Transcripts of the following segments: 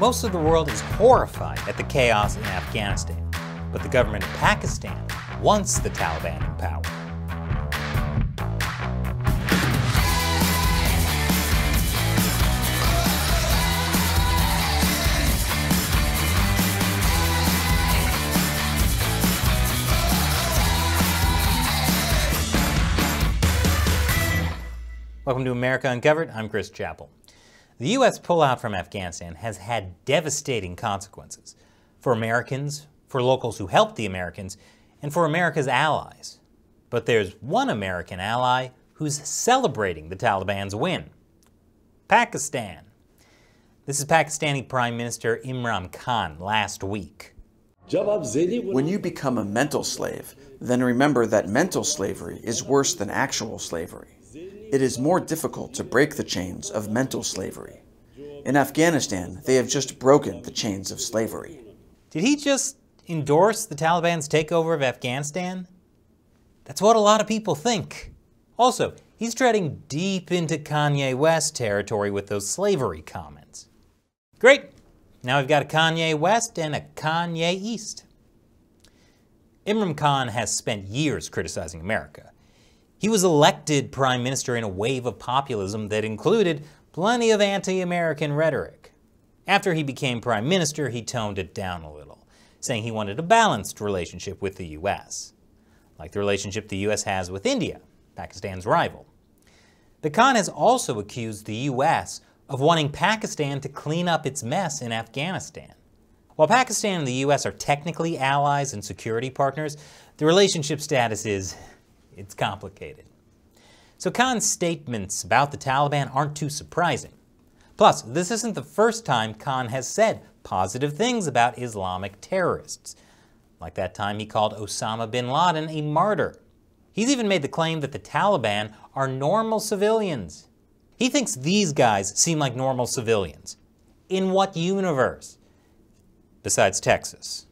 Most of the world is horrified at the chaos in Afghanistan, but the government of Pakistan wants the Taliban in power. Welcome to America Uncovered. I'm Chris Chappell. The U.S. pullout from Afghanistan has had devastating consequences for Americans, for locals who helped the Americans, and for America's allies. But there's one American ally who's celebrating the Taliban's win: Pakistan. This is Pakistani Prime Minister Imran Khan last week. When you become a mental slave, then remember that mental slavery is worse than actual slavery. It is more difficult to break the chains of mental slavery. In Afghanistan, they have just broken the chains of slavery. Did he just endorse the Taliban's takeover of Afghanistan? That's what a lot of people think. Also, he's treading deep into Kanye West territory with those slavery comments. Great! Now we've got a Kanye West and a Kanye East. Imran Khan has spent years criticizing America. He was elected prime minister in a wave of populism that included plenty of anti-American rhetoric. After he became prime minister, he toned it down a little, saying he wanted a balanced relationship with the U.S., like the relationship the U.S. has with India, Pakistan's rival. But Khan has also accused the U.S. of wanting Pakistan to clean up its mess in Afghanistan. While Pakistan and the U.S. are technically allies and security partners, the relationship status is it's complicated. So Khan's statements about the Taliban aren't too surprising. Plus, this isn't the first time Khan has said positive things about Islamic terrorists, like that time he called Osama bin Laden a martyr. He's even made the claim that the Taliban are normal civilians. He thinks these guys seem like normal civilians. In what universe? Besides Texas.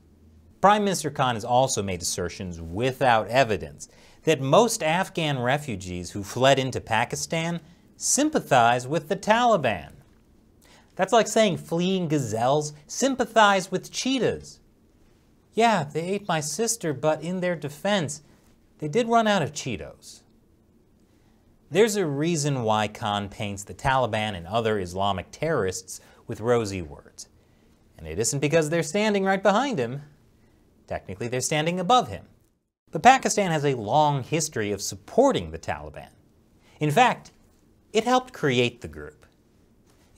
Prime Minister Khan has also made assertions without evidence that most Afghan refugees who fled into Pakistan sympathize with the Taliban. That's like saying fleeing gazelles sympathize with cheetahs. Yeah, they ate my sister, but in their defense, they did run out of Cheetos. There's a reason why Khan paints the Taliban and other Islamic terrorists with rosy words. And it isn't because they're standing right behind him. Technically, they're standing above him. But Pakistan has a long history of supporting the Taliban. In fact, it helped create the group.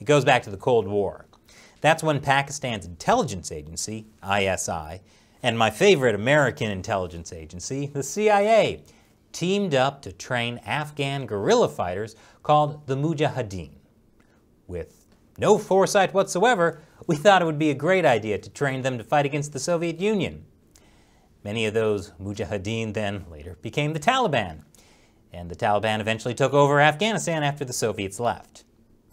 It goes back to the Cold War. That's when Pakistan's intelligence agency, ISI, and my favorite American intelligence agency, the CIA, teamed up to train Afghan guerrilla fighters called the Mujahideen. With no foresight whatsoever, we thought it would be a great idea to train them to fight against the Soviet Union. Many of those Mujahideen then later became the Taliban, and the Taliban eventually took over Afghanistan after the Soviets left,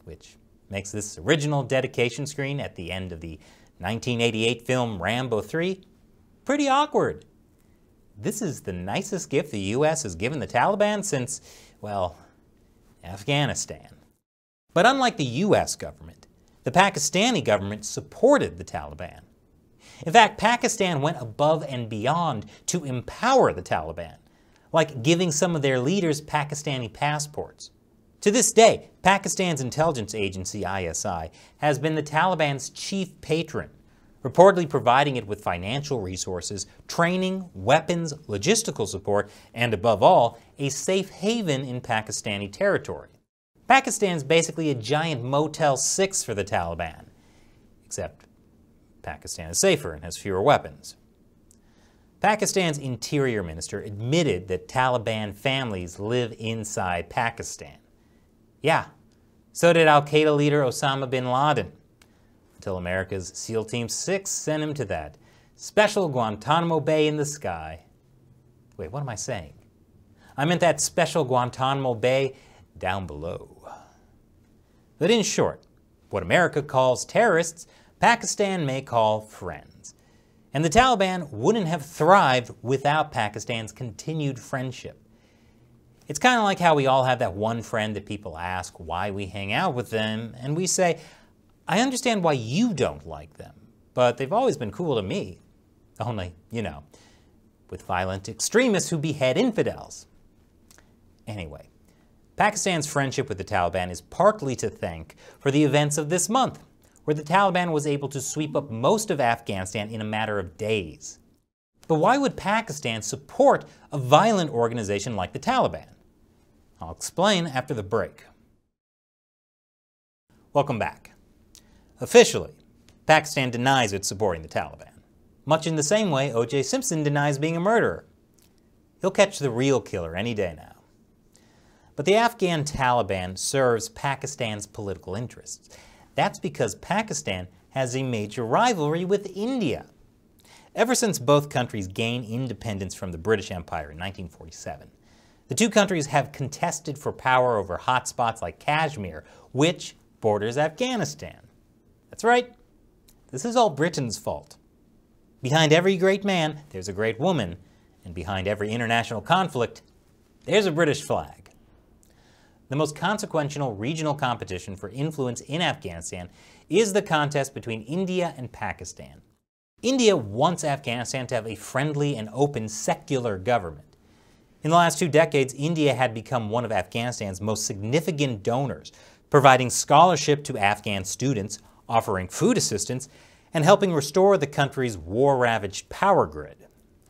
which makes this original dedication screen at the end of the 1988 film Rambo 3 pretty awkward. This is the nicest gift the U.S. has given the Taliban since, well, Afghanistan. But unlike the U.S. government, the Pakistani government supported the Taliban. In fact, Pakistan went above and beyond to empower the Taliban, like giving some of their leaders Pakistani passports. To this day, Pakistan's intelligence agency, ISI, has been the Taliban's chief patron, reportedly providing it with financial resources, training, weapons, logistical support, and above all, a safe haven in Pakistani territory. Pakistan's basically a giant Motel 6 for the Taliban, except Pakistan is safer and has fewer weapons. Pakistan's interior minister admitted that Taliban families live inside Pakistan. Yeah, so did al-Qaeda leader Osama bin Laden, until America's SEAL Team 6 sent him to that special Guantanamo Bay in the sky. Wait, what am I saying? I meant that special Guantanamo Bay down below. But in short, what America calls terrorists, Pakistan may call friends. And the Taliban wouldn't have thrived without Pakistan's continued friendship. It's kind of like how we all have that one friend that people ask why we hang out with them, and we say, I understand why you don't like them, but they've always been cool to me. Only, with violent extremists who behead infidels. Anyway, Pakistan's friendship with the Taliban is partly to thank for the events of this month, where the Taliban was able to sweep up most of Afghanistan in a matter of days. But why would Pakistan support a violent organization like the Taliban? I'll explain after the break. Welcome back. Officially, Pakistan denies it's supporting the Taliban, much in the same way O.J. Simpson denies being a murderer. He'll catch the real killer any day now. But the Afghan Taliban serves Pakistan's political interests. That's because Pakistan has a major rivalry with India. Ever since both countries gained independence from the British Empire in 1947, the two countries have contested for power over hotspots like Kashmir, which borders Afghanistan. That's right, this is all Britain's fault. Behind every great man, there's a great woman, and behind every international conflict, there's a British flag. The most consequential regional competition for influence in Afghanistan is the contest between India and Pakistan. India wants Afghanistan to have a friendly and open secular government. In the last 2 decades, India had become one of Afghanistan's most significant donors, providing scholarship to Afghan students, offering food assistance, and helping restore the country's war-ravaged power grid.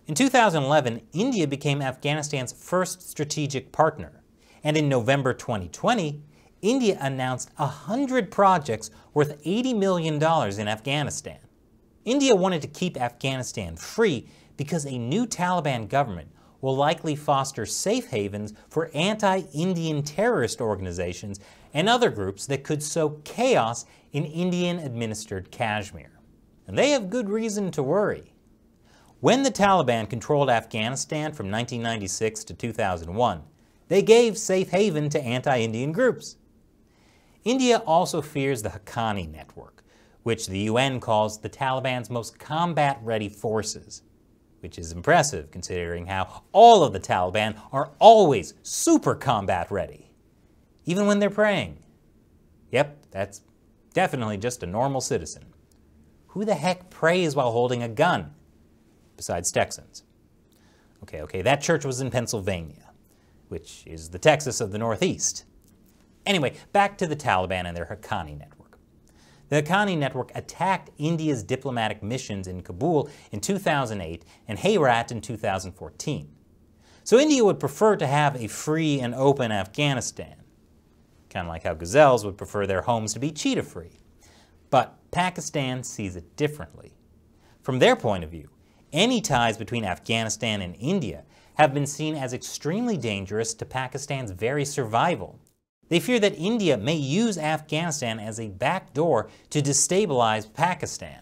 In 2011, India became Afghanistan's first strategic partner, and in November 2020, India announced 100 projects worth $80 million in Afghanistan. India wanted to keep Afghanistan free because a new Taliban government will likely foster safe havens for anti-Indian terrorist organizations and other groups that could sow chaos in Indian-administered Kashmir. And they have good reason to worry. When the Taliban controlled Afghanistan from 1996 to 2001, they gave safe haven to anti-Indian groups. India also fears the Haqqani network, which the UN calls the Taliban's most combat-ready forces, which is impressive considering how all of the Taliban are always super combat-ready, even when they're praying. Yep, that's definitely just a normal citizen. Who the heck prays while holding a gun? Besides Texans. Okay, that church was in Pennsylvania, which is the Texas of the Northeast. Anyway, back to the Taliban and their Haqqani network. The Haqqani network attacked India's diplomatic missions in Kabul in 2008 and Herat in 2014. So India would prefer to have a free and open Afghanistan, kind of like how gazelles would prefer their homes to be cheetah-free. But Pakistan sees it differently. From their point of view, any ties between Afghanistan and India have been seen as extremely dangerous to Pakistan's very survival. They fear that India may use Afghanistan as a backdoor to destabilize Pakistan,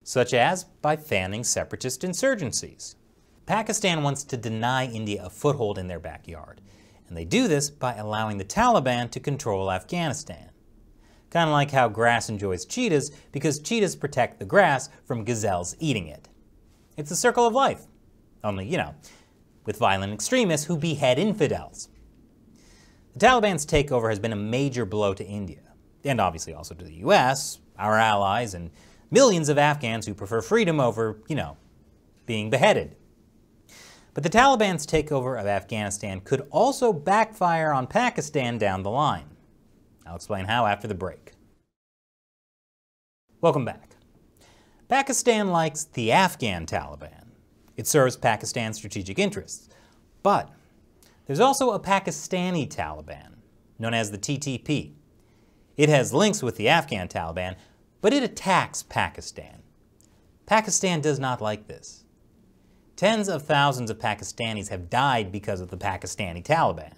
such as by fanning separatist insurgencies. Pakistan wants to deny India a foothold in their backyard, and they do this by allowing the Taliban to control Afghanistan. Kind of like how grass enjoys cheetahs because cheetahs protect the grass from gazelles eating it. It's a circle of life, only, with violent extremists who behead infidels. The Taliban's takeover has been a major blow to India, and obviously also to the US, our allies, and millions of Afghans who prefer freedom over, being beheaded. But the Taliban's takeover of Afghanistan could also backfire on Pakistan down the line. I'll explain how after the break. Welcome back. Pakistan likes the Afghan Taliban. It serves Pakistan's strategic interests. But there's also a Pakistani Taliban, known as the TTP. It has links with the Afghan Taliban, but it attacks Pakistan. Pakistan does not like this. Tens of thousands of Pakistanis have died because of the Pakistani Taliban.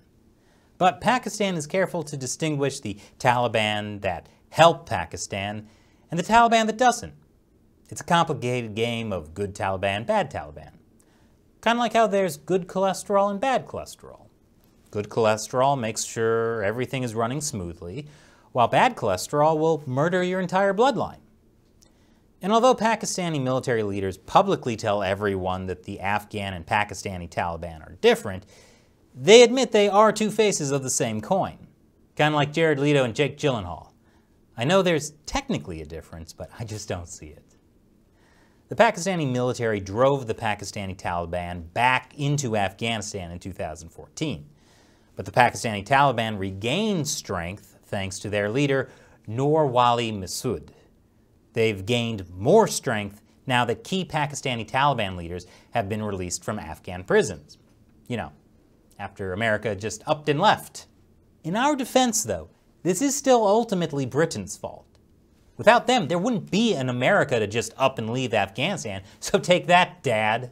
But Pakistan is careful to distinguish the Taliban that help Pakistan and the Taliban that doesn't. It's a complicated game of good Taliban, bad Taliban. Kind of like how there's good cholesterol and bad cholesterol. Good cholesterol makes sure everything is running smoothly, while bad cholesterol will murder your entire bloodline. And although Pakistani military leaders publicly tell everyone that the Afghan and Pakistani Taliban are different, they admit they are two faces of the same coin. Kind of like Jared Leto and Jake Gyllenhaal. I know there's technically a difference, but I just don't see it. The Pakistani military drove the Pakistani Taliban back into Afghanistan in 2014. But the Pakistani Taliban regained strength thanks to their leader, Noor Wali Masood. They've gained more strength now that key Pakistani Taliban leaders have been released from Afghan prisons. You know, after America just upped and left. In our defense, though, this is still ultimately Britain's fault. Without them, there wouldn't be an America to just up and leave Afghanistan, so take that, Dad.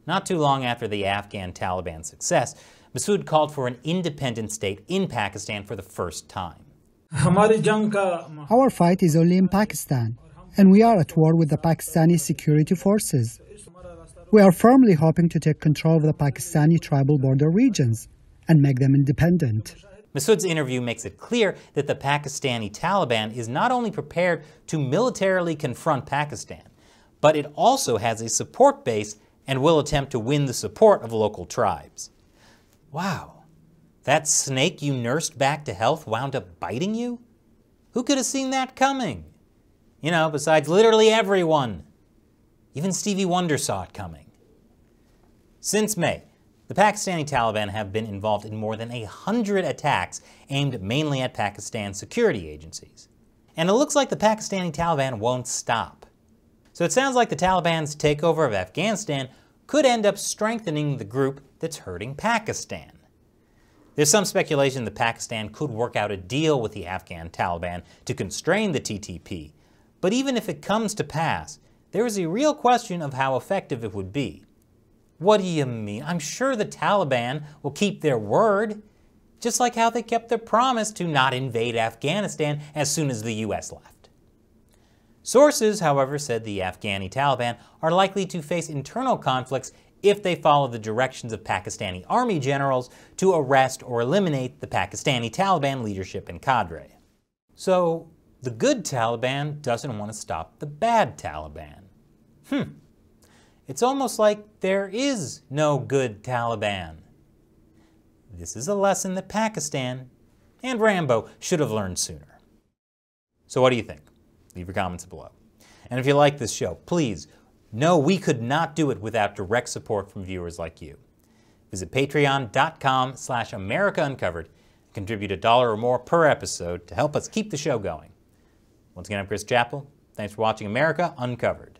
Not too long after the Afghan Taliban success, Masood called for an independent state in Pakistan for the first time. Our fight is only in Pakistan, and we are at war with the Pakistani security forces. We are firmly hoping to take control of the Pakistani tribal border regions and make them independent. Masood's interview makes it clear that the Pakistani Taliban is not only prepared to militarily confront Pakistan, but it also has a support base and will attempt to win the support of local tribes. Wow, that snake you nursed back to health wound up biting you? Who could have seen that coming? You know, besides literally everyone. Even Stevie Wonder saw it coming. Since May, the Pakistani Taliban have been involved in more than 100 attacks aimed mainly at Pakistan security agencies. And it looks like the Pakistani Taliban won't stop. So it sounds like the Taliban's takeover of Afghanistan could end up strengthening the group that's hurting Pakistan. There's some speculation that Pakistan could work out a deal with the Afghan Taliban to constrain the TTP, but even if it comes to pass, there is a real question of how effective it would be. What do you mean? I'm sure the Taliban will keep their word, just like how they kept their promise to not invade Afghanistan as soon as the US left. Sources, however, said the Afghani Taliban are likely to face internal conflicts if they follow the directions of Pakistani army generals to arrest or eliminate the Pakistani Taliban leadership and cadre. So, the good Taliban doesn't want to stop the bad Taliban. It's almost like there is no good Taliban. This is a lesson that Pakistan and Rambo should have learned sooner. So what do you think? Leave your comments below. And if you like this show, please know we could not do it without direct support from viewers like you. Visit patreon.com/AmericaUncovered and contribute $1 or more per episode to help us keep the show going. Once again, I'm Chris Chappell. Thanks for watching America Uncovered.